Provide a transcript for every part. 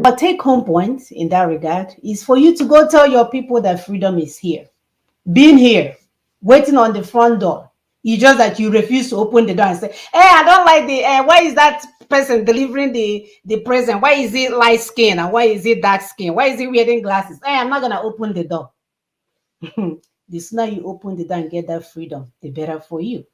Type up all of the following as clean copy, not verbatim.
But take-home point in that regard is for you to go tell your people that freedom is here. Being here, waiting on the front door. It's just that you refuse to open the door and say, hey, I don't like the, why is that person delivering the present? Why is it light skin? And why is it dark skin? Why is he wearing glasses? Hey, I'm not going to open the door. The sooner you open the door and get that freedom, the better for you.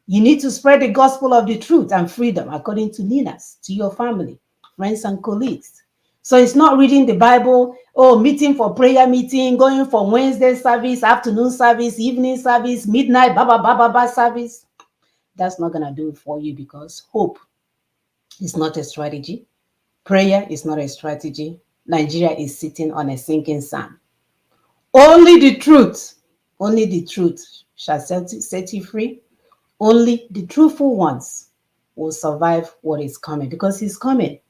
You need to spread the gospel of the truth and freedom according to Ninas, to your family, friends, and colleagues. So it's not reading the Bible, meeting for prayer meeting, going for Wednesday service, afternoon service, evening service, midnight, service. That's not going to do it for you, because hope is not a strategy. Prayer is not a strategy. Nigeria is sitting on a sinking sand. Only the truth shall set you free. Only the truthful ones will survive what is coming, because he's coming.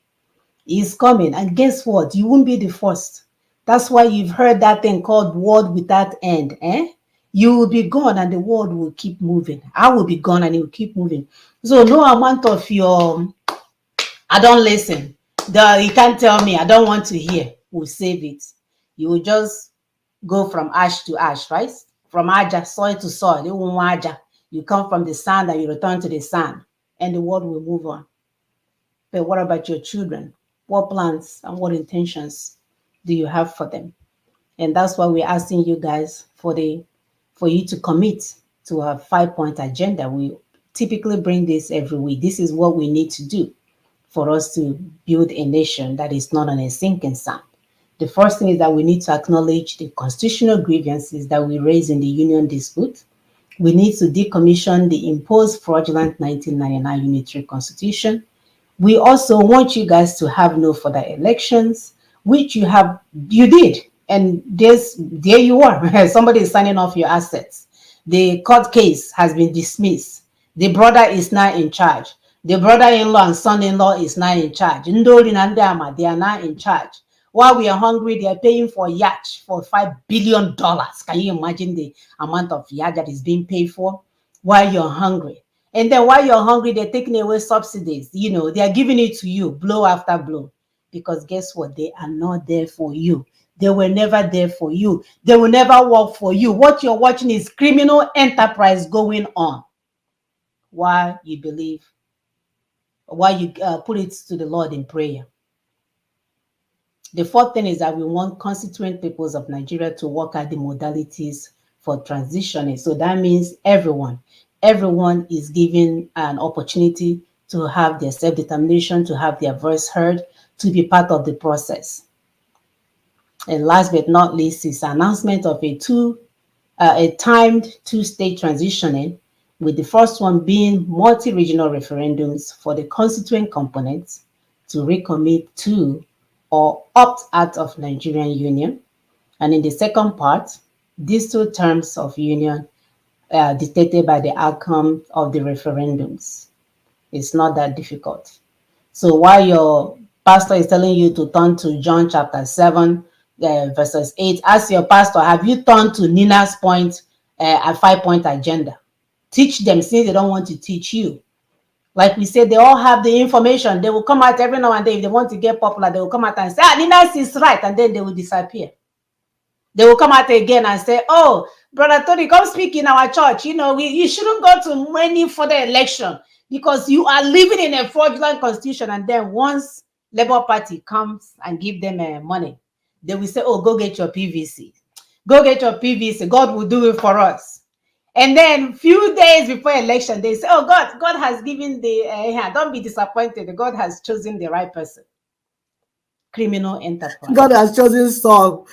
He's coming. And guess what? You won't be the first. That's why you've heard that thing called world without end. You will be gone and the world will keep moving. I will be gone and it will keep moving. So no amount of your, I don't listen, you can't tell me, I don't want to hear, will save it. You will just go from ash to ash, right? From aja, soil to soil. You come from the sand and you return to the sand, and the world will move on. But what about your children? What plans and what intentions do you have for them? And that's why we're asking you guys for you to commit to a 5-point agenda. We typically bring this every week. This is what we need to do for us to build a nation that is not on a sinking sand. The first thing is that we need to acknowledge the constitutional grievances that we raise in the union dispute. We need to decommission the imposed fraudulent 1999 unitary constitution. We also want you guys to have no further elections, which you did. And there you are. Somebody is signing off your assets. The court case has been dismissed. The brother is now in charge. The brother-in-law and son-in-law is now in charge. Ndori and Ndama, they are now in charge. While we are hungry, they are paying for yacht for $5 billion. Can you imagine the amount of yacht that is being paid for while you're hungry? And then while you're hungry, they're taking away subsidies. They are giving it to you, blow after blow. Because guess what? They are not there for you. They were never there for you. They will never work for you. What you're watching is criminal enterprise going on while you believe, while you put it to the Lord in prayer. The fourth thing is that we want constituent peoples of Nigeria to work out the modalities for transitioning. So that means everyone is given an opportunity to have their self-determination, to have their voice heard, to be part of the process. And last but not least is announcement of a timed two-state transitioning, with the first one being multi-regional referendums for the constituent components to recommit to or opt out of Nigerian Union. And in the second part, these two terms of union dictated by the outcome of the referendums. It's not that difficult. So while your pastor is telling you to turn to John chapter 7, verses 8, ask your pastor, have you turned to Nina's point, a 5-point agenda? Teach them, since they don't want to teach you. Like we said, they all have the information. They will come out every now and then. If they want to get popular, they will come out and say, Nina's is right, and then they will disappear. They will come out again and say, oh, Brother Tony, come speak in our church. You shouldn't go to any further election because you are living in a fraudulent constitution. And then once Labour Party comes and give them money, they will say, oh, go get your PVC. Go get your PVC. God will do it for us. And then few days before election, they say, oh, God has given the, don't be disappointed. God has chosen the right person. Criminal enterprise. God has chosen Saul.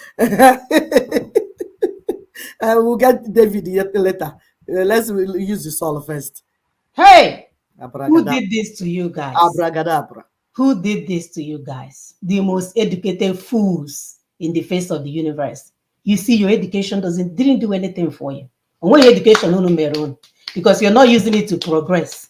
We'll get David later. Let's use the Saul first. Hey, who did this to you guys? Abracadabra. Who did this to you guys? The most educated fools in the face of the universe. You see, your education didn't do anything for you. And when your education no, because you're not using it to progress.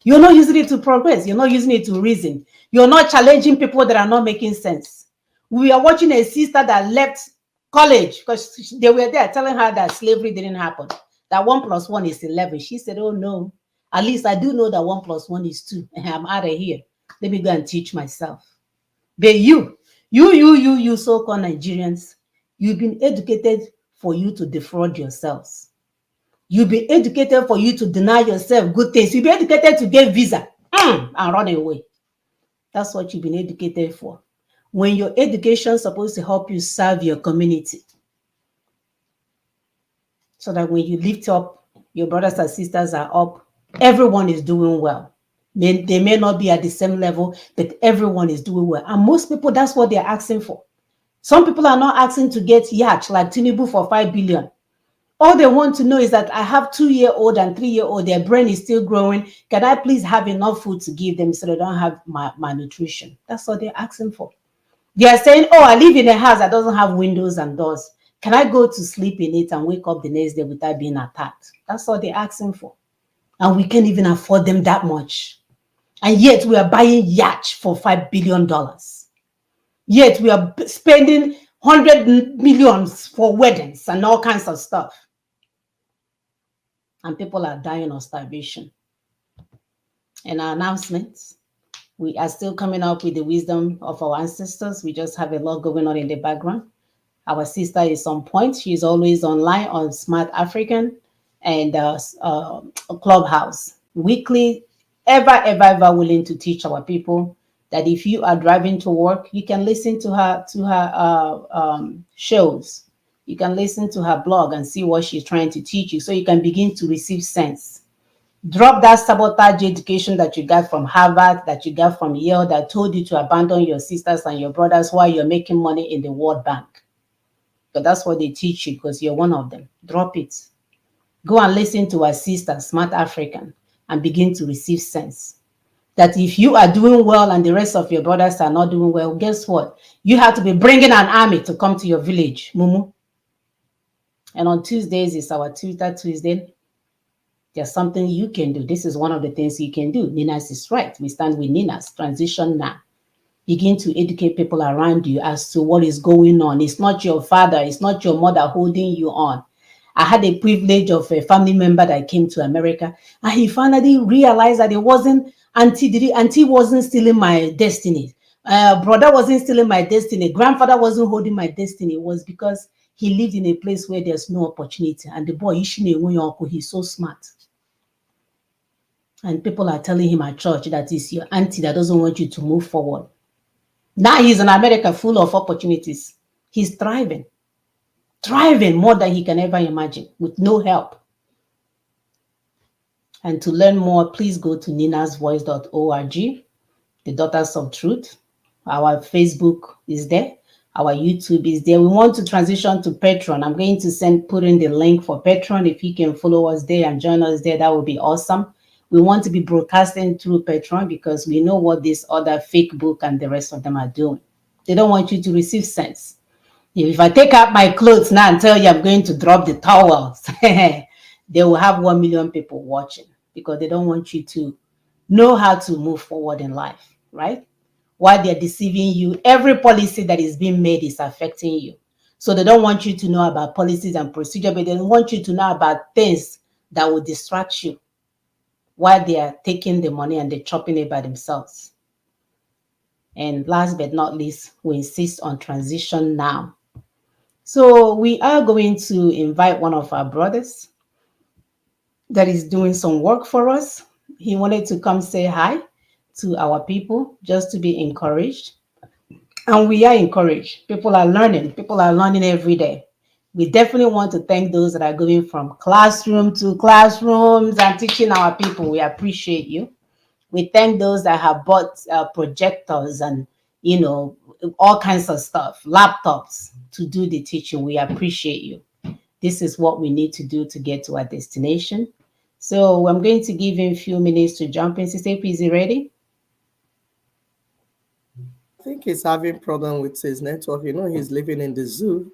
You're not using it to progress. You're not using it to reason. You're not challenging people that are not making sense. We are watching a sister that left college because they were there telling her that slavery didn't happen. That 1 + 1 is 11. She said, oh no, at least I do know that 1 + 1 is 2. I'm out of here. Let me go and teach myself. But you You so-called Nigerians, you've been educated for you to defraud yourselves. You've been educated for you to deny yourself good things. You've been educated to get visa and run away. That's what you've been educated for. When your education is supposed to help you serve your community, so that when you lift up, your brothers and sisters are up, everyone is doing well. They may not be at the same level, but everyone is doing well. And most people, that's what they're asking for. Some people are not asking to get yacht like Tinubu for 5 billion. All they want to know is that I have 2-year-old and 3-year-old, their brain is still growing. Can I please have enough food to give them so they don't have malnutrition? That's what they're asking for. They are saying, oh, I live in a house that doesn't have windows and doors. Can I go to sleep in it and wake up the next day without being attacked? That's what they're asking for. And we can't even afford them that much. And yet we are buying yacht for $5 billion. Yet we are spending 100 millions for weddings and all kinds of stuff. And people are dying of starvation. And our announcements, we are still coming up with the wisdom of our ancestors. We just have a lot going on in the background. Our sister is on point. She's always online on Smart African and Clubhouse. Weekly, ever willing to teach our people that if you are driving to work, you can listen to her shows. You can listen to her blog and see what she's trying to teach you so you can begin to receive sense. Drop that sabotage education that you got from Harvard, that you got from Yale, that told you to abandon your sisters and your brothers while you're making money in the World Bank. But that's what they teach you because you're one of them. Drop it. Go and listen to our sister, Smart African, and begin to receive sense. That if you are doing well and the rest of your brothers are not doing well, guess what? You have to be bringing an army to come to your village, Mumu. And on Tuesdays is our Twitter Tuesday. There's something you can do. This is one of the things you can do. Ninas is right. We stand with Ninas. Transition now. Begin to educate people around you as to what is going on. It's not your father. It's not your mother holding you on. I had a privilege of a family member that came to America, and he finally realized that it wasn't auntie wasn't stealing my destiny. Brother wasn't stealing my destiny. Grandfather wasn't holding my destiny. It was because he lived in a place where there's no opportunity. And the boy, he's so smart. And people are telling him at church that it's your auntie that doesn't want you to move forward. Now he's in America full of opportunities. He's thriving more than he can ever imagine with no help. And to learn more, please go to ninasvoice.org, the Daughters of Truth. Our Facebook is there. Our YouTube is there. We want to transition to Patreon. I'm going to put in the link for Patreon. If you can follow us there and join us there, that would be awesome. We want to be broadcasting through Patreon because we know what this other fake book and the rest of them are doing. They don't want you to receive sense. If I take out my clothes now and tell you I'm going to drop the towels, they will have 1 million people watching because they don't want you to know how to move forward in life, right? While they're deceiving you, every policy that is being made is affecting you. So they don't want you to know about policies and procedure, but they want you to know about things that will distract you while they are taking the money and they're chopping it by themselves. And last but not least, we insist on transition now. So we are going to invite one of our brothers that is doing some work for us. He wanted to come say hi to our people just to be encouraged. And we are encouraged. People are learning. People are learning every day. We definitely want to thank those that are going from classroom to classrooms and teaching our people. We appreciate you. We thank those that have bought projectors and, all kinds of stuff, laptops to do the teaching. We appreciate you. This is what we need to do to get to our destination. So I'm going to give him a few minutes to jump in. Sister, is he ready? I think he's having problem with his network. He's living in the zoo.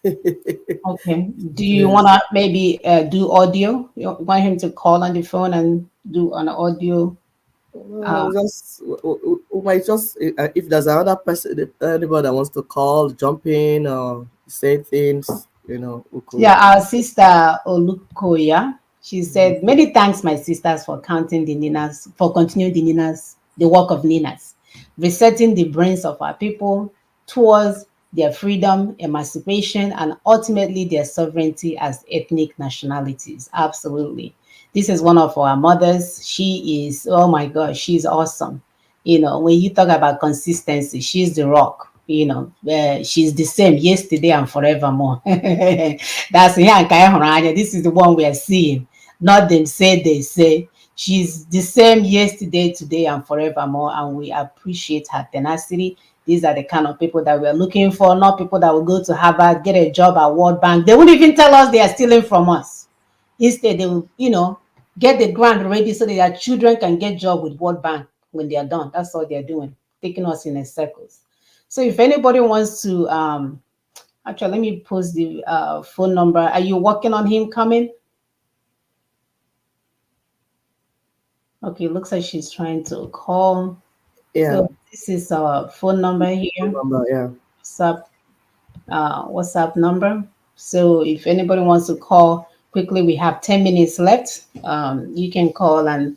Okay. Do you want to maybe do audio? You want him to call on the phone and do an audio? We might just, if there's another person, anybody that wants to call, jump in, or say things, we could. Yeah, our sister Olukoya, she said, many thanks, my sisters, for counting the Ninas, for continuing the work of Ninas, resetting the brains of our people, towards their freedom, emancipation, and ultimately their sovereignty as ethnic nationalities. Absolutely. This is one of our mothers. She is, oh my God, she's awesome. You know, when you talk about consistency, she's the rock. You know, she's the same yesterday and forevermore. That's yeah, this is the one we are seeing. Not them say they say. She's the same yesterday, today, and forevermore, and we appreciate her tenacity. These are the kind of people that we're looking for, not people that will go to Harvard, get a job at World Bank. They won't even tell us they are stealing from us. Instead, they will, you know, get the grant ready so that their children can get job with World Bank when they are done. That's all they're doing, taking us in a circles. So if anybody wants to, actually, let me post the phone number. Are you working on him coming? Okay, looks like she's trying to call. Yeah. So this is our phone number here. Remember, yeah. WhatsApp number. So if anybody wants to call quickly, we have 10 minutes left. You can call and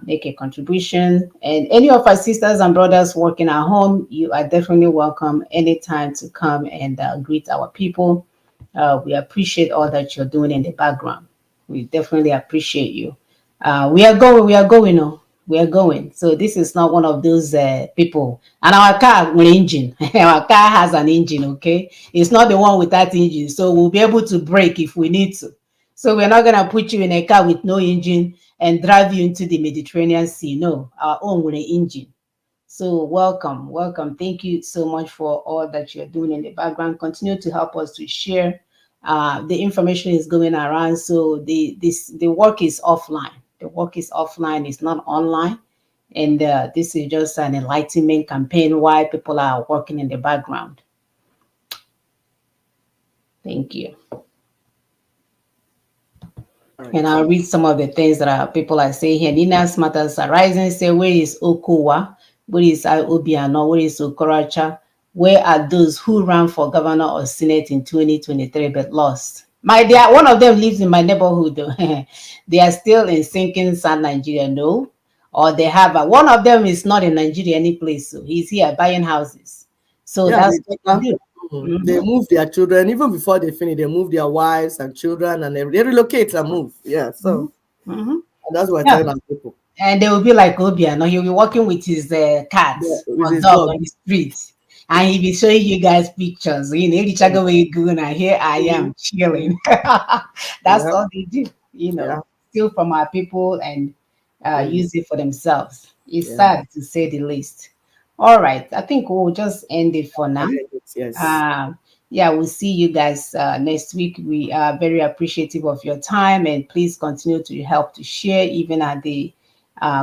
make a contribution. And any of our sisters and brothers working at home, you are definitely welcome anytime to come and greet our people. We appreciate all that you're doing in the background. We definitely appreciate you. We are going. So this is not one of those people. And our car with engine. Our car has an engine, okay? It's not the one without engine. So we'll be able to brake if we need to. So we're not gonna put you in a car with no engine and drive you into the Mediterranean Sea. No, our own with an engine. So welcome, welcome. Thank you so much for all that you're doing in the background. Continue to help us to share. The information is going around. So the work is offline. The work is offline. It's not online. And this is just an enlightenment campaign while people are working in the background. Thank you. All right. And I'll read some of the things that people are saying here. Nina's Matters Arising say, where is Okowa? Where is Obiano? Where is Okoracha? Where are those who ran for governor or senate in 2023 but lost? My dear, one of them lives in my neighborhood. They are still in sinking sand, Nigeria, no? Or they have one of them is not in Nigeria any place. So he's here buying houses. So Yeah, that's what they do. they Mhm. move their children even before they finish. They move their wives and children, and they relocate and move. Yeah, so Mhm. Mhm. and that's what we're Yeah. telling our people. And they will be like Obiano. He'll be walking with his cat Yeah, with or his dog dog. on the street. And he'll be showing you guys pictures. You know, Richaga where you going, and here I am chilling. That's Yeah, all they do, you yeah, know, steal from our people and mm, use it for themselves. It's yeah. sad to say the least. All right. I think we'll just end it for now. Yes. Uh, yeah, we'll see you guys next week. We are very appreciative of your time, and please continue to help to share even at the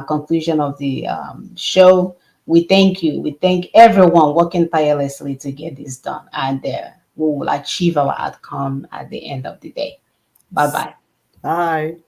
conclusion of the show. We thank you. We thank everyone working tirelessly to get this done, and we will achieve our outcome at the end of the day. Bye bye. Bye.